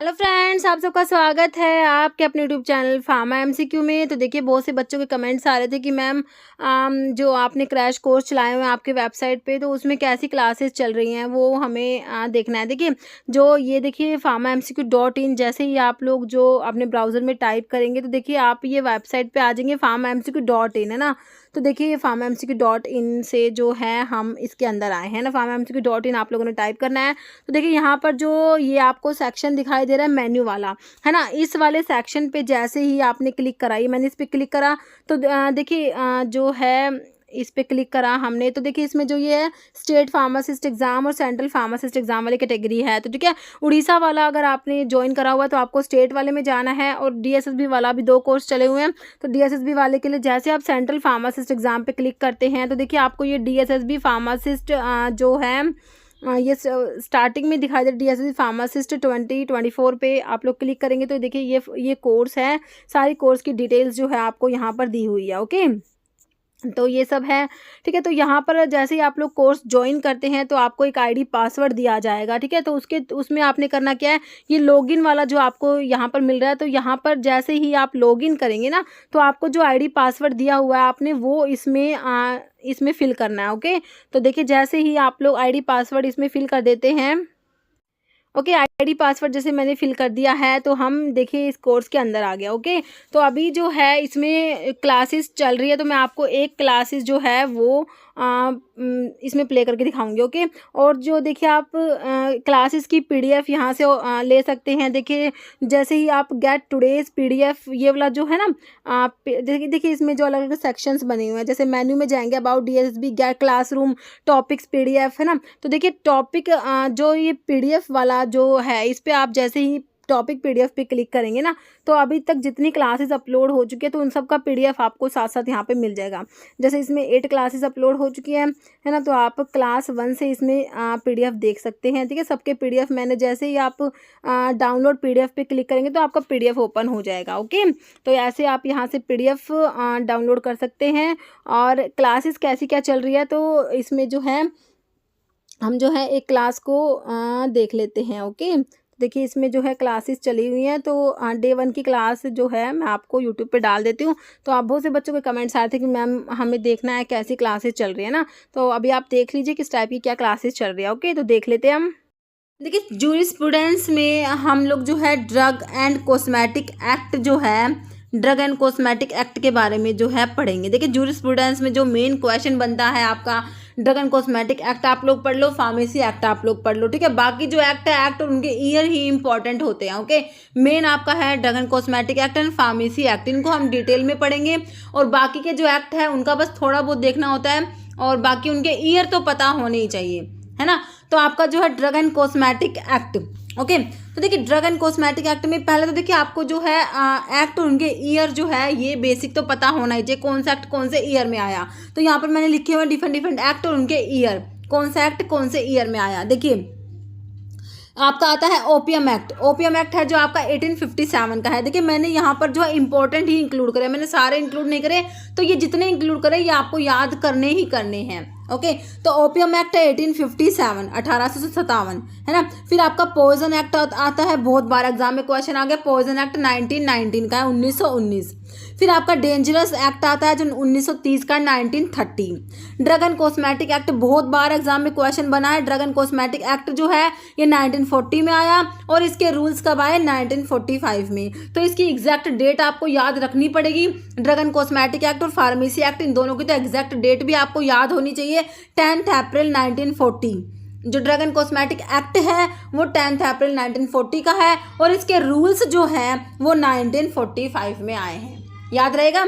Hello friends, आप सबका स्वागत है आपके अपने यूट्यूब चैनल फार्मा एमसीक्यू में। तो देखिए, बहुत से बच्चों के कमेंट्स आ रहे थे कि मैम जो आपने क्रैश कोर्स चलाए हुए हैं आपके वेबसाइट पे, तो उसमें कैसी क्लासेस चल रही हैं वो हमें देखना है। देखिए, जो ये देखिए pharmaMCQ.in, जैसे ही आप लोग जो अपने ब्राउज़र में टाइप करेंगे तो देखिए आप ये वेबसाइट पे आ जाएंगे pharmaMCQ.in, है ना। तो देखिए ये pharmaMCQ.in से जो है हम इसके अंदर आए हैं ना। pharmaMCQ.in आप लोगों ने टाइप करना है। तो देखिए यहाँ पर जो ये आपको सेक्शन दिखाई दे रहा है मेन्यू वाला, है ना, इस वाले सेक्शन पे जैसे ही आपने क्लिक करा, ये मैंने इस पे क्लिक करा तो देखिए जो है इस पे क्लिक करा हमने, तो देखिए इसमें जो ये है स्टेट फार्मासिस्ट एग्जाम और सेंट्रल फार्मासिस्ट एग्जाम वाली कैटेगरी है। तो ठीक है, उड़ीसा वाला अगर आपने ज्वाइन करा हुआ है तो आपको स्टेट वाले में जाना है, और डीएसएसबी वाला भी 2 कोर्स चले हुए हैं। तो डीएसएसबी वाले के लिए जैसे आप सेंट्रल फार्मासिस्ट एग्जाम पे क्लिक करते हैं तो देखिए आपको ये डीएसएसबी फार्मासिस्ट जो है ये स्टार्टिंग में दिखाई दे डीएसएसबी फार्मासिस्ट 2024 पे आप लोग क्लिक करेंगे तो देखिए ये कोर्स है। सारी कोर्स की डिटेल्स जो है आपको यहाँ पर दी हुई है। ओके, तो ये सब है, ठीक है। तो यहाँ पर जैसे ही आप लोग कोर्स ज्वाइन करते हैं तो आपको एक आईडी पासवर्ड दिया जाएगा, ठीक है। तो उसमें आपने करना क्या है, ये लॉगिन वाला जो आपको यहाँ पर मिल रहा है, तो यहाँ पर जैसे ही आप लॉगिन करेंगे ना तो आपको जो आईडी पासवर्ड दिया हुआ है आपने वो इसमें फिल करना है। ओके, तो देखिए जैसे ही आप लोग आईडी पासवर्ड इसमें फिल कर देते हैं, ओके, आईडी पासवर्ड जैसे मैंने फिल कर दिया है तो हम देखिए इस कोर्स के अंदर आ गया। ओके, तो अभी जो है इसमें क्लासेस चल रही है, तो मैं आपको एक क्लासेस जो है वो इसमें प्ले करके दिखाऊंगी। ओके, और जो देखिए आप क्लासेस की पीडीएफ यहाँ से ले सकते हैं। देखिए जैसे ही आप गेट टुडेज पीडीएफ ये वाला जो है ना, देखिए इसमें जो अलग अलग सेक्शंस बने हुए हैं, जैसे मेन्यू में जाएंगे about DSSB, get classroom, topics PDF, है ना। तो देखिए टॉपिक जो ये पीडीएफ वाला जो है इस पे आप जैसे ही टॉपिक पीडीएफ पे क्लिक करेंगे ना तो अभी तक जितनी क्लासेस अपलोड हो चुकी है तो उन सब का पीडीएफ आपको साथ साथ यहाँ पे मिल जाएगा। जैसे इसमें 8 क्लासेस अपलोड हो चुकी है ना, तो आप क्लास 1 से इसमें पीडीएफ देख सकते हैं, ठीक है। सबके पीडीएफ मैंने जैसे ही आप डाउनलोड पीडीएफ पे क्लिक करेंगे तो आपका पीडीएफ ओपन हो जाएगा। ओके, तो ऐसे आप यहाँ से पीडीएफ डाउनलोड कर सकते हैं। और क्लासेस कैसी क्या चल रही है तो इसमें जो है हम जो है एक क्लास को देख लेते हैं। ओके, देखिए इसमें जो है क्लासेस चली हुई हैं, तो डे 1 की क्लास जो है मैं आपको यूट्यूब पे डाल देती हूँ। तो आप बहुत से बच्चों के कमेंट्स आए थे कि मैम हमें देखना है कैसी क्लासेस चल रही है ना, तो अभी आप देख लीजिए किस टाइप की क्या क्लासेस चल रही है। ओके, तो देख लेते हैं हम। देखिए जूरिस्प्रूडेंस में हम लोग जो है ड्रग एंड कॉस्मेटिक एक्ट जो है, ड्रग एंड कॉस्मेटिक एक्ट के बारे में जो है पढ़ेंगे। देखिए जूरिस्प्रूडेंस में जो मेन क्वेश्चन बनता है आपका, ड्रग एंड कॉस्मेटिक एक्ट आप लोग पढ़ लो, फार्मेसी एक्ट आप लोग पढ़ लो, ठीक है। बाकी जो एक्ट है, एक्ट और उनके ईयर ही इंपॉर्टेंट होते हैं। ओके, मेन आपका है drug and cosmetic act and pharmacy act, इनको हम डिटेल में पढ़ेंगे। और बाकी के जो एक्ट है उनका बस थोड़ा बहुत देखना होता है, और बाकी उनके ईयर तो पता होने ही चाहिए, है ना। तो आपका जो है drug and cosmetic act, okay, तो देखिए ड्रग एंड कॉस्मेटिक एक्ट में पहले तो देखिए आपको जो है एक्ट और उनके ईयर जो है ये बेसिक तो पता होना ही चाहिए, कौन सा एक्ट कौन से ईयर में आया। तो यहाँ पर मैंने लिखे हुए डिफरेंट डिफरेंट एक्ट और उनके ईयर, कौन सा एक्ट कौन से ईयर में आया। देखिए आपका आता है ओपियम एक्ट। ओपियम एक्ट है जो आपका 1857 का है। देखिए मैंने यहाँ पर जो है इंपॉर्टेंट ही इंक्लूड करे, मैंने सारे इंक्लूड नहीं करे, तो ये जितने इंक्लूड करे ये आपको याद करने ही करने हैं। ओके, तो ओपियम एक्ट है 1857, 1857, है ना। फिर आपका पॉइजन एक्ट आता है, बहुत बार एग्जाम में क्वेश्चन आ गया, पॉइजन एक्ट 1919 का है, 1919। फिर आपका डेंजरस एक्ट आता है जो 1930 का, 1930। ड्रग एंड कॉस्मेटिक एक्ट बहुत बार एग्जाम में क्वेश्चन बना है। ड्रग एंड कॉस्मेटिक एक्ट जो है ये 1940 में आया, और इसके रूल्स कब आए, 1945 में। तो इसकी एग्जैक्ट डेट आपको याद रखनी पड़ेगी। ड्रग एंड कॉस्मेटिक एक्ट और फार्मेसी एक्ट, इन दोनों की तो एग्जैक्ट डेट भी आपको याद होनी चाहिए। 10 अप्रैल 1940 जो ड्रग एंड कॉस्मेटिक एक्ट है वो 10 अप्रैल 1940 का है, और इसके रूल्स जो है वो 1945 में आए हैं, याद रहेगा।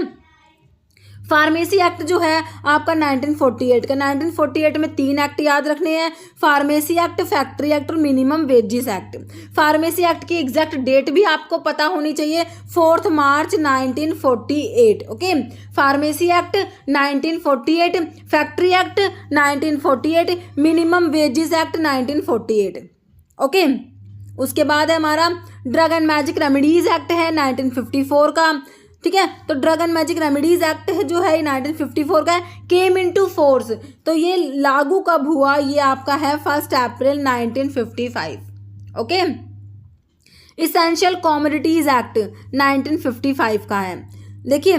फार्मेसी एक्ट जो है आपका 1948 का, 1948 में 3 एक्ट याद रखने हैं, फार्मेसी एक्ट, फैक्ट्री एक्ट और minimum wages act. Pharmacy act की एग्जैक्ट डेट भी आपको पता होनी चाहिए, 4 मार्च 1948। Okay, pharmacy act 1948, factory act 1948, minimum wages act 1948। Okay, उसके बाद है हमारा drug and magic remedies act है 1954 का, ठीक है। तो drug and magic remedies act है जो है 1954 का है, केम इनटू फोर्स, तो ये लागू कब हुआ, ये आपका है 1 अप्रैल 1955। ओके, इसेंशियल कमोडिटीज एक्ट 1955 का है। देखिए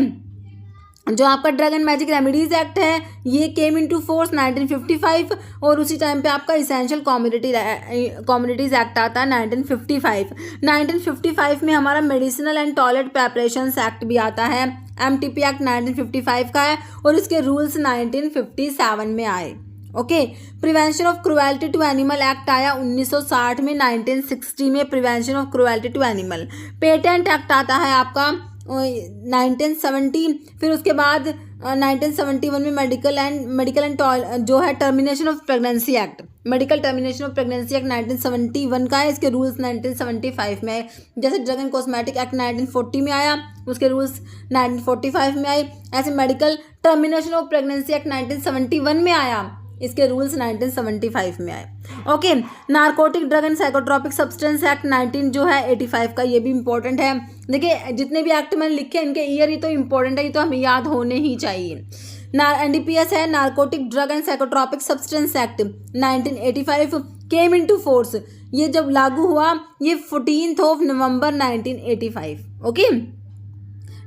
जो आपका drug and magic remedies act है ये केम इनटू फोर्स 1955 और उसी टाइम पे आपका इसेंशियल कमोडिटीज एक्ट आता है 1955। 1955 में हमारा medicinal and toilet preparations act भी आता है, एमटीपी एक्ट 1955 का है और इसके रूल्स 1957 में आए। Okay, prevention of cruelty to animal act आया 1960 में। 1960 में prevention of cruelty to animal. Patent act आता है आपका 1970। फिर उसके बाद 1971 में मेडिकल एंड जो है termination of pregnancy act, medical termination of pregnancy act 1971 का है, इसके रूल्स 1975 में आए। जैसे ड्रग एंड कॉस्मेटिक एक्ट 1940 में आया, उसके रूल्स 1945 में आए, ऐसे medical termination of pregnancy act 1971 में आया, इसके रूल्स 1975 में आए। Okay, narcotic drug and psychotropic substance act 1985 का, ये भी इंपॉर्टेंट है। देखिए जितने भी एक्ट मैंने लिखे इनके ईयर ही तो इंपॉर्टेंट है, ये तो हमें याद होने ही चाहिए। एनडीपीएस है narcotic drug and psychotropic substance act 1985 came into force, ये जब लागू हुआ ये 14 नवंबर 1985। ओके,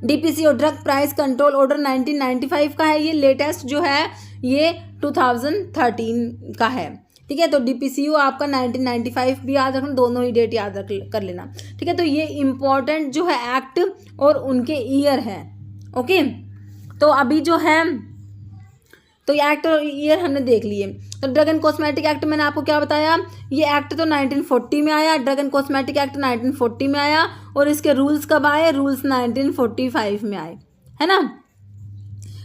डीपीसी और ड्रग प्राइस कंट्रोल ऑर्डर 1995 का है, ये लेटेस्ट जो है ये 2013 का है। ठीक है, तो डीपीसीयू आपका 1995 भी याद रखना, दोनों ही डेट याद कर लेना। ठीक है, तो ये इम्पोर्टेंट जो है एक्ट और उनके ईयर है। ओके, तो अभी जो है तो ये एक्ट और ईयर हमने देख लिए। तो ड्रग एंड कॉस्मेटिक एक्ट मैंने आपको क्या बताया, ये एक्ट तो 1940 में आया, ड्रग एंड कॉस्मेटिक एक्ट 1940 में आया और इसके रूल्स कब आए, रूल्स 1945 में आए, है ना।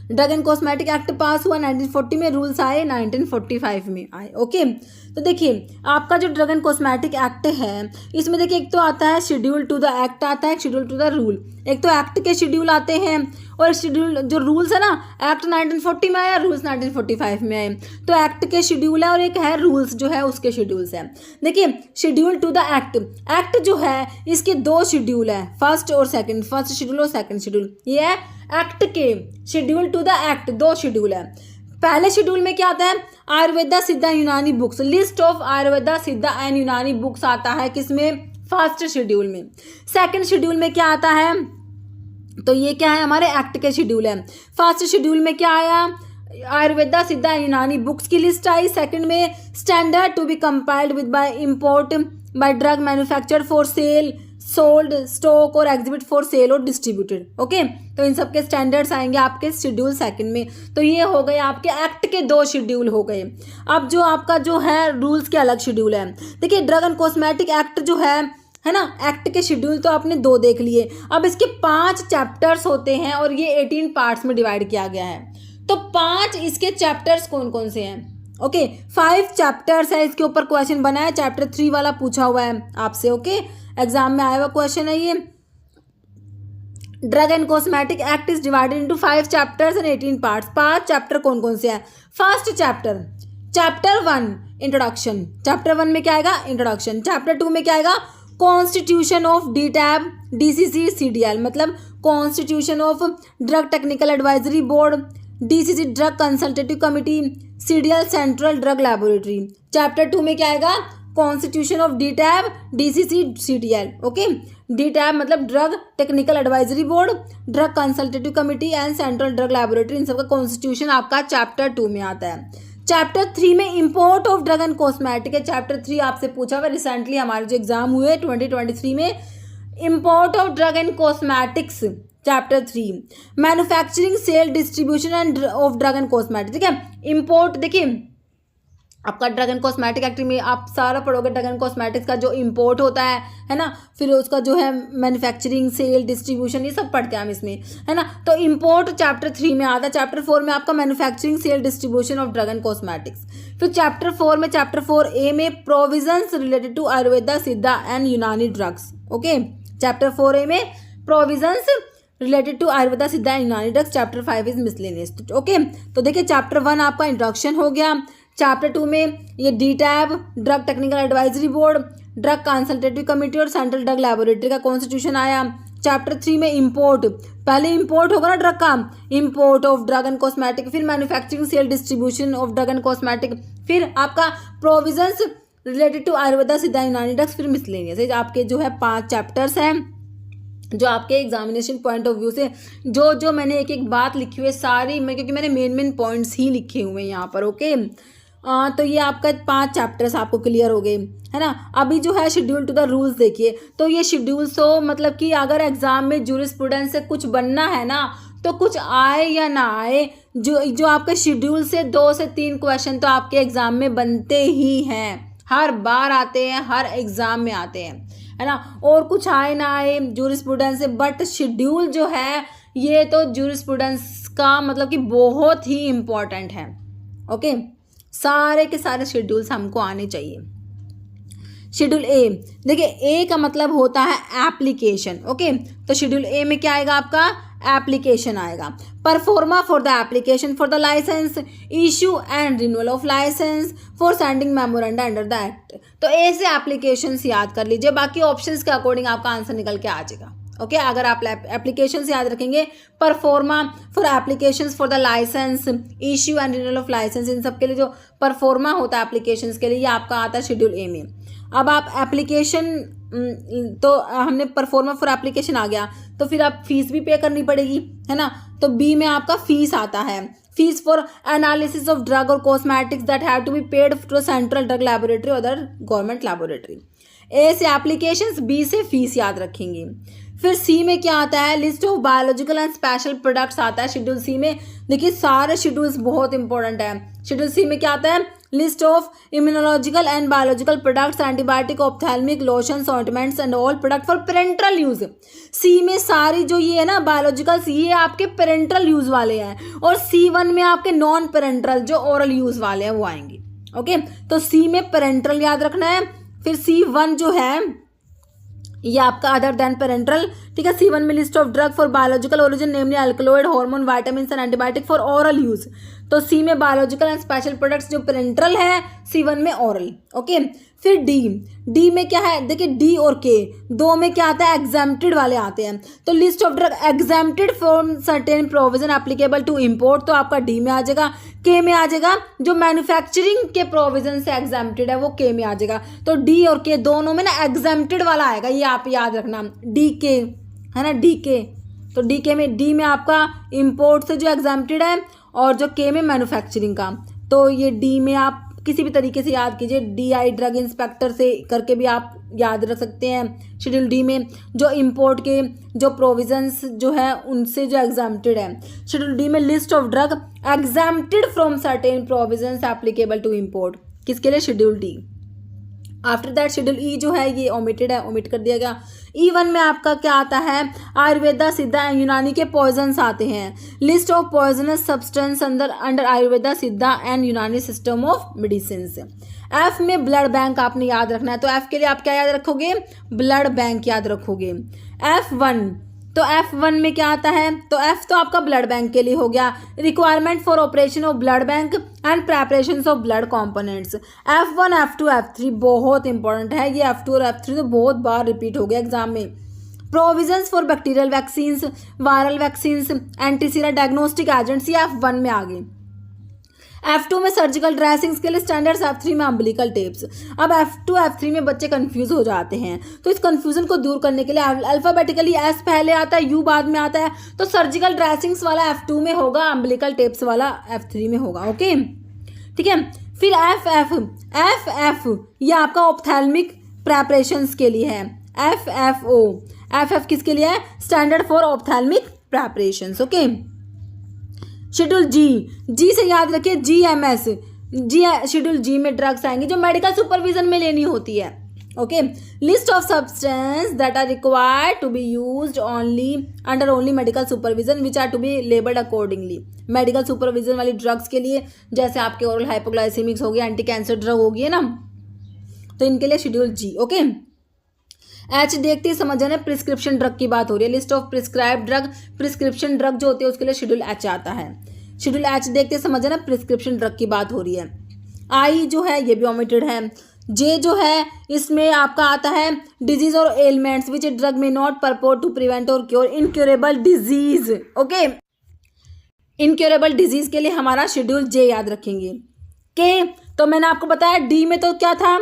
ड्रग एंड कॉस्मेटिक एक्ट पास हुआ 1940 में, रूल्स आए 1945 में आए। ओके, तो देखिए आपका जो ड्रग एंड कॉस्मेटिक एक्ट है इसमें देखिए एक तो आता है शेड्यूल टू द एक्ट, आता है शेड्यूल टू द रूल। एक तो एक्ट के शेड्यूल आते हैं और शेड्यूल जो रूल्स है ना, एक्ट 1940 में आया, रूल्स 1945 में आए, तो एक्ट के शेड्यूल है और एक है रूल्स जो है उसके शेड्यूल्स हैं। देखिए schedule to the act, act जो है इसके दो शेड्यूल है, फर्स्ट और सेकंड, फर्स्ट शेड्यूल और सेकंड शेड्यूल, ये है एक्ट के शेड्यूल टू द एक्ट, दो शेड्यूल है। पहले शेड्यूल में क्या आता है, Ayurveda Siddha Unani books, list of Ayurveda सिद्धा एंड यूनानी बुक्स आता है किसमें, फर्स्ट शेड्यूल में। सेकंड शेड्यूल में क्या आता है, तो ये क्या है हमारे एक्ट के शेड्यूल है। फर्स्ट शेड्यूल में क्या आया, आयुर्वेदा सिद्धा यूनानी बुक्स की लिस्ट आई। सेकंड में standard to be compiled with by import by drug manufactured for sale, sold, stock और एग्जिबिट फॉर सेल और डिस्ट्रीब्यूटेड। ओके, तो इन सब के स्टैंडर्ड्स आएंगे आपके शेड्यूल सेकंड में। तो ये हो गए आपके एक्ट के दो शेड्यूल हो गए। अब जो आपका जो है रूल्स के अलग शेड्यूल है। देखिए ड्रग एंड कॉस्मेटिक एक्ट जो है ना, एक्ट के शेड्यूल तो आपने दो देख लिए। अब इसके 5 चैप्टर्स होते हैं और ये 18 पार्ट्स में डिवाइड किया गया है। तो 5 इसके चैप्टर्स कौन कौन से हैं, ओके 5 चैप्टर्स है, इसके ऊपर क्वेश्चन बना है, चैप्टर 3 वाला पूछा हुआ है आपसे। ओके, एग्जाम में आया हुआ क्वेश्चन है ये। Drug and cosmetic act is divided into 5 chapters and 18 parts. 5 chapter कौन कौन से हैं, first chapter, chapter 1 introduction, chapter 1 में क्या आएगा, इंट्रोडक्शन। चैप्टर 2 में क्या आएगा, constitution of DTAB DCC CDL, मतलब constitution of drug technical advisory board, DCC drug consultative committee, CDL central drug laboratory. Chapter 2 में क्या आएगा, constitution of DTAB DCC CDL. Okay, DTAB मतलब drug technical advisory board, drug consultative committee and central drug laboratory, इन सबका constitution आपका chapter 2 में आता है। चैप्टर 3 में import of drug and cosmetic है। चैप्टर 3 आपसे पूछा हुआ रिसेंटली हमारे जो एग्जाम हुए 2023 में, import of drug and cosmetics chapter 3, manufacturing sale distribution and of drug and cosmetic. ठीक है, इंपोर्ट देखिए आपका ड्रग एंड कॉस्मेटिक एक्ट में आप सारा पढ़ोगे, ड्रग एंड कॉस्मेटिक्स का जो इंपोर्ट होता है ना, फिर उसका जो है मैन्युफैक्चरिंग सेल डिस्ट्रीब्यूशन, ये सब पढ़ते हैं हम इसमें, है ना। तो इंपोर्ट चैप्टर 3 में आता है। चैप्टर 4 में आपका manufacturing sale distribution of drug and cosmetics. फिर चैप्टर 4 में, चैप्टर 4A में प्रोविजंस रिलेटेड टू आयुर्वेदा सिद्धा एंड यूनानी ड्रग्स। ओके, चैप्टर 4A में प्रोविजंस रिलेटेड टू आयुर्वेदा सिद्धा एंड यूनानी drugs. Chapter 5 is miscellaneous. Okay, तो देखिए चैप्टर 1 आपका इंट्रोडक्शन हो गया। चैप्टर 2 में ये DTAB drug technical advisory board, drug consultative committee और सेंट्रल ड्रग लैबोरेटरी का कॉन्स्टिट्यूशन आया। चैप्टर 3 में इंपोर्ट, पहले इंपोर्ट होगा ना ड्रग का, import of drug and cosmetic, फिर manufacturing sale distribution of drug and cosmetic, फिर आपका provisions related to Ayurveda, Siddha, यूनानी ड्रग्स, फिर मिसलेनियस। आपके जो है 5 चैप्टर्स हैं जो आपके एग्जामिनेशन पॉइंट ऑफ व्यू से जो मैंने एक एक बात लिखी हुई है सारी मैं, क्योंकि मैंने मेन पॉइंट्स ही लिखे हुए हैं यहाँ पर। ओके, तो ये आपका 5 चैप्टर्स आपको क्लियर हो गए, है ना। अभी जो है शेड्यूल टू द रूल्स देखिए, तो ये शेड्यूल तो मतलब कि अगर एग्जाम में जूरिस्प्रूडेंस से कुछ बनना है ना, तो कुछ आए या ना आए, जो आपके शेड्यूल से 2 से 3 क्वेश्चन तो आपके एग्जाम में बनते ही हैं, हर बार आते हैं, हर एग्जाम में आते हैं, है ना। और कुछ आए ना आए जूरिस्प्रूडेंस से, बट शेड्यूल जो है ये तो जूरिस्प्रूडेंस का मतलब कि बहुत ही इम्पोर्टेंट है। ओके, सारे के सारे शेड्यूल्स हमको आने चाहिए। शेड्यूल ए, देखिए ए का मतलब होता है एप्लीकेशन। ओके, तो शेड्यूल ए में क्या आएगा आपका, एप्लीकेशन आएगा। Proforma for the application for the licence, issue and renewal of licence, for sending memoranda under the act. तो ए से एप्लीकेशंस याद कर लीजिए, बाकी ऑप्शंस के अकॉर्डिंग आपका आंसर निकल के आ जाएगा। ओके, अगर आप एप्लीकेशंस याद रखेंगे, proforma for applications for the licence, issue and renewal of licence, इन सब के लिए जो परफॉर्मा होता है एप्लीकेशंस के लिए, ये आपका आता है शेड्यूल ए में। अब आप एप्लीकेशन, तो हमने परफॉर्मा फॉर एप्लीकेशन आ गया, तो फिर आप फीस भी पे करनी पड़ेगी, है ना। तो बी में आपका फीस आता है, fees for analysis of drug और cosmetics that have to be paid to central drug laboratory और अदर गवर्नमेंट लैबोरेटरी। ए से एप्लीकेशंस, बी से फीस याद रखेंगे। फिर सी में क्या आता है, list of biological and special products आता है शेड्यूल सी में। देखिए सारे शेड्यूल्स बहुत इंपॉर्टेंट है। शेड्यूल सी में क्या आता है, list of immunological and biological products, antibiotic, ophthalmic, lotions, ointments and all product for parenteral use. C में सारी जो ये है ना बायोलॉजिकल्स, ये आपके पेरेंटल यूज वाले हैं, और C1 में आपके नॉन पेरेंटल जो ओरल यूज वाले हैं वो आएंगे। ओके, तो सी में पेरेंटल याद रखना है। फिर C1 जो है ये आपका अदर देन पेरेंटल, ठीक है। C1 में list of drug for biological origin namely alkaloid, hormone, vitamin and antibiotic for oral use. तो सी में बायोलॉजिकल एंड स्पेशल प्रोडक्ट्स जो पेरेंटल है, C1 में ओरल। ओके, फिर डी में क्या है, देखिए डी और के दो में क्या आता है, एग्जाम्प्टेड वाले आते हैं। तो list of drug exempted from certain provision applicable to import, तो आपका डी में आ जाएगा। के में आ जाएगा जो मैन्युफैक्चरिंग के प्रोविजन से एग्जाम्प्टेड है वो के में आ जाएगा। तो डी और के दोनों में ना एग्जाम्प्टेड वाला आएगा, ये आप याद रखना। डी के है ना, डी के, तो डी के में, डी में आपका इम्पोर्ट से जो एग्जाम्प्टेड है, और जो के में मैन्युफैक्चरिंग का। तो ये डी में आप किसी भी तरीके से याद कीजिए, DI ड्रग इंस्पेक्टर से करके भी आप याद रख सकते हैं। शेड्यूल डी में जो इंपोर्ट के जो प्रोविजंस जो है उनसे जो एग्जाम्प्टेड है। शेड्यूल डी में list of drug exempted from certain provisions applicable to import, किसके लिए, schedule D. After that schedule E जो है ये ओमिटेड है, ओमिट कर दिया गया। E1 में आपका क्या आता है, आयुर्वेदा, सिद्धा एंड यूनानी के पॉइजन्स आते हैं। List of poisonous substance under Ayurveda, सिद्धा एंड यूनानी सिस्टम ऑफ मेडिसिन। एफ में ब्लड बैंक आपने याद रखना है, तो एफ के लिए आप क्या याद रखोगे, ब्लड बैंक याद रखोगे। F1, तो F1 में क्या आता है, तो F तो आपका ब्लड बैंक के लिए हो गया। Requirement for operation of blood bank and preparation of blood components. F1, F2, F3 बहुत इंपॉर्टेंट है, ये F2 और F3 तो बहुत बार रिपीट हो गया एग्जाम में। Provisions for bacterial vaccines, viral vaccines, antisera diagnostic agents, ये F1 में आ गई। F2 में सर्जिकल ड्रेसिंग्स के लिए स्टैंडर्ड्स, F3 में अम्बिलिकल टेप्स। अब F2 F3 में बच्चे कंफ्यूज हो जाते हैं, तो इस कंफ्यूजन को दूर करने के लिए अल्फाबेटिकली S पहले आता है, U बाद में आता है, तो सर्जिकल ड्रेसिंग्स वाला F2 में होगा, अम्बिलिकल टेप्स वाला F3 में होगा। ओके, ठीक है। फिर FF ये आपका ऑप्थेल्मिक प्रेपरेशंस के लिए है। FF किसके लिए है, standard for ophthalmic preparations. Okay, schedule G से याद रखिए, GMS, शेड्यूल जी में ड्रग्स आएंगी जो मेडिकल सुपरविजन में लेनी होती है। Okay, list of substance that are required to be used under only medical supervision which are to be labelled accordingly. Medical supervision वाली ड्रग्स के लिए जैसे आपके ओरल हाइपोग्लाइसेमिक्स हो गया, एंटी कैंसर ड्रग होगी है ना, तो इनके लिए शेड्यूल जी। ओके, H देखते ही समझ जाना प्रिस्क्रिप्शन ड्रग की बात हो रही है। List of prescribe drug, prescription drug जो होती है उसके लिए शेड्यूल H आता है। शेड्यूल H देखते समझ जाना प्रिस्क्रिप्शन ड्रग की बात हो रही है। I जो है ये भी ओमिटेड है। J जो है इसमें आपका आता है डिजीज और एलिमेंट्स विच ड्रग में नॉट परपोर्ट टू प्रिवेंट और cure incurable disease. Okay, incurable disease के लिए हमारा शेड्यूल J याद रखेंगे। K तो मैंने आपको बताया, D में तो क्या था,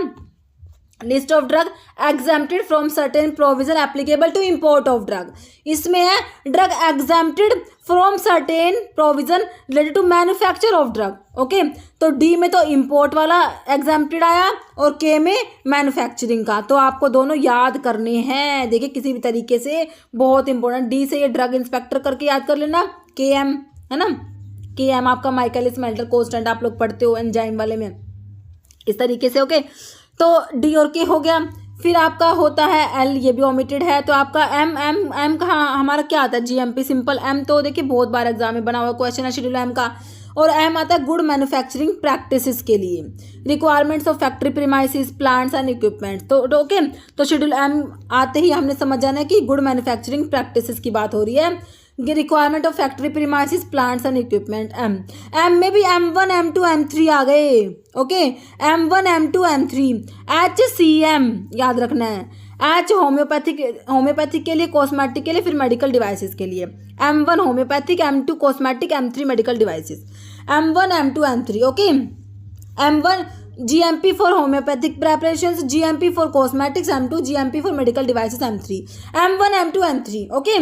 list of drug exempted from certain provision applicable to import of drug, इसमें है drug exempted from certain provision related to manufacture of drug. Okay, तो डी में तो इम्पोर्ट वाला एग्जेम्प्टेड आया और के में मैन्युफैक्चरिंग का, तो आपको दोनों याद करने हैं। देखिए किसी भी तरीके से, बहुत इंपॉर्टेंट, डी से ये ड्रग इंस्पेक्टर करके याद कर लेना, के एम है ना, के एम आपका माइकलिस मेंटल कांस्टेंट आप लोग पढ़ते हो एंजाइम वाले में, इस तरीके से। ओके, तो डी और के हो गया। फिर आपका होता है एल, ये भी ओमिटेड है। तो आपका एम, एम का हमारा क्या आता है, जीएमपी सिंपल। एम तो देखिए बहुत बार एग्जाम में बना हुआ क्वेश्चन है शेड्यूल एम का। और एम आता है गुड मैन्युफैक्चरिंग प्रैक्टिसेस के लिए, requirements of factory premises plants and equipment. तो ओके, तो शेड्यूल एम आते ही हमने समझ जाना है कि गुड मैन्युफैक्चरिंग प्रैक्टिसेस की बात हो रही है। Requirement of factory premises plants and equipment, M. M में भी M1 M2 M3 आ गए। Okay, M1 M2 M3। HCM याद रखना है, H होम्योपैथिक के लिए, कॉस्मेटिक के लिए, फिर मेडिकल डिवाइसेस के लिए। M1 homeopathic, M2 cosmetic, M3 medical devices. M1 M2 M3। Okay, M1 GMP for homeopathic preparations, GMP for cosmetics, M2 GMP for medical devices, M3। M1 M2 M3। Okay,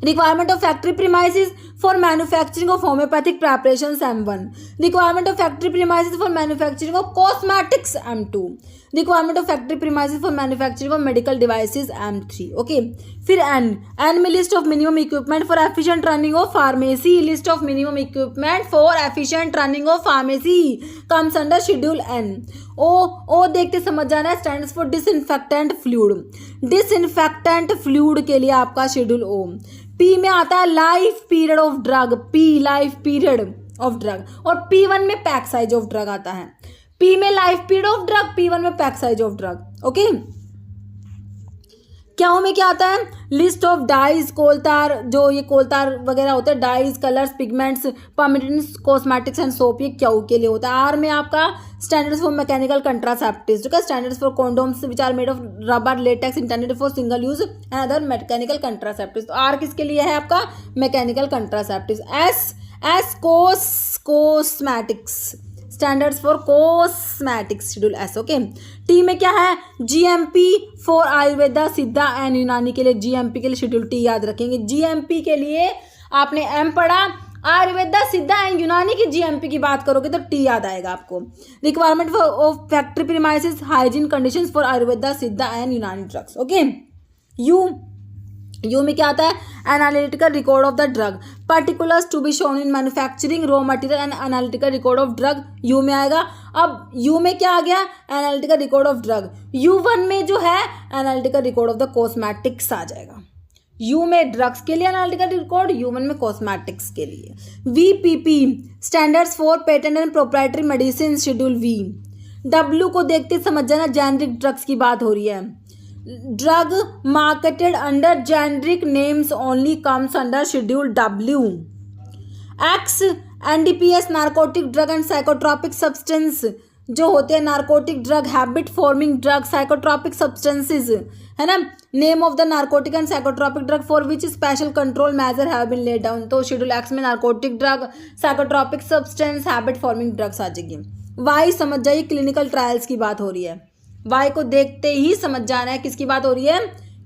requirement of factory premises for manufacturing of homeopathic preparations, M1। requirement of factory premises for manufacturing of cosmetics, M2। requirement of factory premises for manufacturing of medical devices, M3। Okay, फिर N में list of minimum equipment for efficient running of pharmacy, list of minimum equipment for efficient running of pharmacy comes under schedule N। ओ देखते समझ जाना है, stands for disinfectant fluid. Disinfectant fluid के लिए आपका schedule ओ। P में आता है life period of drug, P life period of drug, और P1 में पैक साइज ऑफ ड्रग आता है। पी में life period of drug, P1 में pack size of drug. Okay, क्या में क्या आता है, लिस्ट ऑफ डाइज, कोलतार, जो ये कोलतार वगैरह होते हैं, dyes, colours, pigments, permitted, cosmetics and soap, ये क्या के लिए होता है। आर में आपका स्टैंडर्ड्स फॉर मैकेनिकल कंट्रासेप्टिव्स, ठीक है, standards for condoms which are made of rubber latex intended for single use and other mechanical contraceptives. तो आर किसके लिए है आपका, mechanical contraceptives. S cosmetics, standards for cosmetics, schedule S. Okay, T में क्या है, जीएमपी फॉर आयुर्वेदा, सिद्धा and यूनानी के लिए, जीएमपी के लिए शेड्यूल टी याद रखेंगे। जीएमपी के लिए आपने एम पढ़ा, आयुर्वेदा, सिद्धा एंड यूनानी की जीएमपी की बात करोगे तो टी याद आएगा आपको। Requirement of factory premises, hygiene conditions for Ayurveda, सिद्धा एंड यूनानी ड्रग्स। ओके, यू में क्या आता है, analytical record of the drug, particulars to be shown in manufacturing, raw material and analytical record of drug, U में आएगा। अब यू में क्या आ गया, analytical record of drug. U1 में जो है analytical record of the cosmetics आ जाएगा। यू में ड्रग्स के लिए एनालिटिकल रिकॉर्ड, U1 में कॉस्मेटिक्स के लिए। VPP, standards for patent and proprietary medicine, schedule V। W को देखते समझ जाना, जेनरिक ड्रग्स की बात हो रही है। Drug marketed under generic names only comes under schedule W। X NDPS, narcotic drug and psychotropic substance, जो होते हैं narcotic drug, habit forming drug, psychotropic substances, है ना। Name of the narcotic and psychotropic drug for which special control measure have been laid down. तो schedule X में narcotic drug, psychotropic substance, habit forming drugs आ जाएगी। Y समझ जाइए, clinical trials की बात हो रही है। वाई को देखते ही समझ जाना है किसकी बात हो रही है,